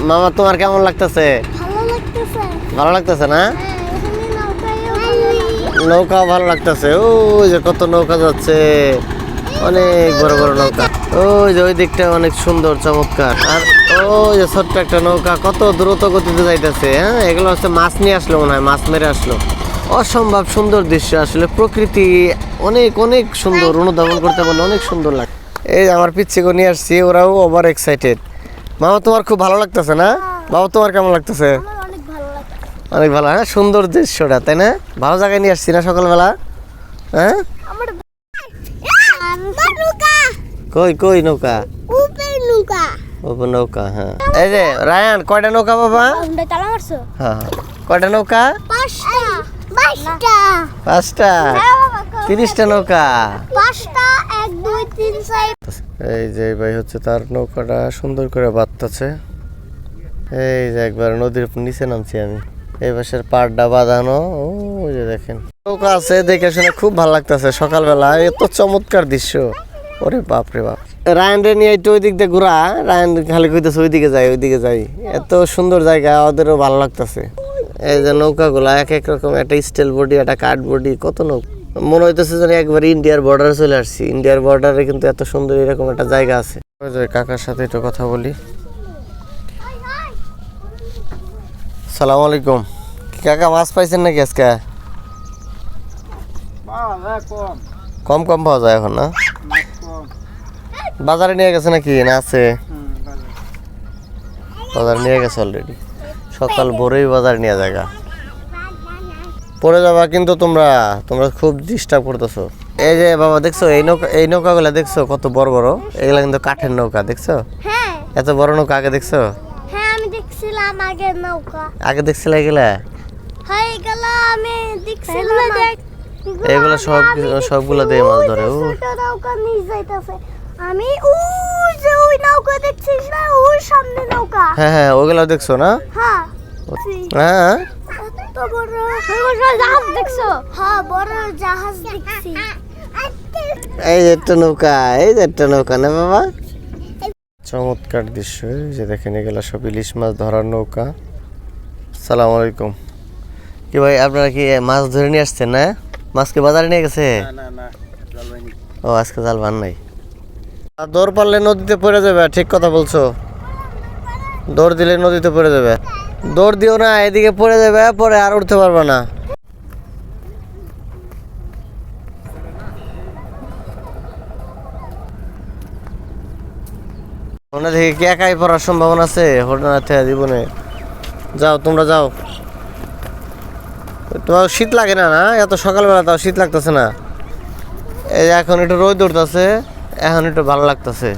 মামা তোমার কেমন লাগতেছে? ভালো লাগতেছে না? নৌকাও ভালো লাগতেছে। ওই যে কত নৌকা যাচ্ছে, অনেক বড় বড় নৌকা। ওই যে ওই দিকটা অনেক সুন্দর চমৎকার। আর ওই যে ছোট্ট একটা নৌকা কত দ্রুত গতিতে যাইতেছে। হ্যাঁ, এগুলো হচ্ছে মাছ নিয়ে আসলো মনে হয়, মাছ মেরে আসলো। অসম্ভব সুন্দর দৃশ্য, আসলে প্রকৃতি অনেক অনেক সুন্দর, অনুধাবন করতে পারলে অনেক সুন্দর লাগে। এই আমার পিচ্ছিকে নিয়ে আসছি, ওরাও ওভার এক্সাইটেড। মামা তোমার খুব ভালো লাগতেছে না? বাবা তোমার কেমন লাগতেছে? অনেক ভালো। হ্যাঁ, সুন্দর দৃশ্যটা, তাই না? ভালো জায়গায় নিয়ে আসছি না সকালবেলা? হ্যাঁ, কই কই নৌকা? নৌকা, হ্যাঁ। এই যে রায়ান, কয়টা নৌকা বাবা? হ্যাঁ, কয়টা নৌকা? 5টা। 30টা নৌকা। এই যে ভাই হচ্ছে তার নৌকাটা সুন্দর করে বাঁধতেছে। এই যে একবার নদীর নিচে নামছি আমি, এই পাশের পাড়টা বাঁধানো। ওই যে দেখেন নৌকা আছে, দেখে শুনে খুব ভালো লাগতেছে সকালবেলা। এত চমৎকার দৃশ্য, ওরে বাপ রে বাপ। রায়ন রে নিয়ে একটু ওই দিক দিয়ে ঘোরা, রায়ন খালি কইতেছে ওইদিকে যাই ওইদিকে যাই। এত সুন্দর জায়গা, ওদেরও ভালো লাগতেছে। এই যে নৌকাগুলা এক এক রকম, একটা স্টিল বডি, একটা কাঠ বডি, কত নৌকা। মনে হইতেছে যেন একবার ইন্ডিয়ার বর্ডারে চলে আসছি। ইন্ডিয়ার বর্ডারে কিন্তু এত সুন্দর এরকম একটা জায়গা আছে। ওই যে কাকার সাথে একটু কথা বলি। সালাম আলাইকুম। কাকা মাছ পাইছেন নাকি আজকে? কম কম পাওয়া যায় এখন না? বাজারে নিয়ে গেছে নাকি না আছে? বাজারে নিয়ে গেছে অলরেডি, সকাল ভোরেই বাজারে নিয়ে জায়গা। পড়ে যাবা কিন্তু তোমরা খুব ডিস্টার্ব করতেছো। এই যে বাবা দেখছো এই নৌকাগুলা দেখছো কত বড় বড়? এগুলা কিন্তু কাঠের নৌকা, দেখছো? এত বড় নৌকা আগে দেখছো? আগে দেখছিল এগুলা? এগুলা সবগুলা দিয়ে মাছ ধরে। আমি ওই যে ওই নৌকা দেখছিস না, ওই সামনে নৌকা। হ্যাঁ হ্যাঁ, ওগুলা দেখছো না? হ্যাঁ হ্যাঁ, এত বড় জাহাজ দেখছো? হ্যাঁ, বড় জাহাজ দেখছি। এই যে একটা নৌকা, এই যে একটা নৌকা না বাবা? চমৎকার দৃশ্য। এই যে দেখেন এগুলা সব ইলিশ মাছ ধরার নৌকা। সালাম আলাইকুম। কি ভাই, আপনারা কি মাছ ধরে নিয়ে আসছেন না? মাছ কি বাজারে নিয়ে গেছে? ও, আজকে জাল বান নাই। দৌড় পারলে নদীতে পড়ে যাবে। ঠিক কথা বলছো, দৌড় দিলে নদীতে পড়ে যাবে। দৌড় দিও না, এদিকে পড়ে যাবে, পরে আর উঠতে পারবে না। মনে দেখি কি একাই পড়ার সম্ভাবনা আছে হঠাৎ জীবনে? যাও, তোমরা যাও। তোমার শীত লাগে না? না, এত সকালবেলা তাও শীত লাগতেছে না। এই এখন একটু রোদ উঠতেছে, এখন একটু ভালো লাগতেছে।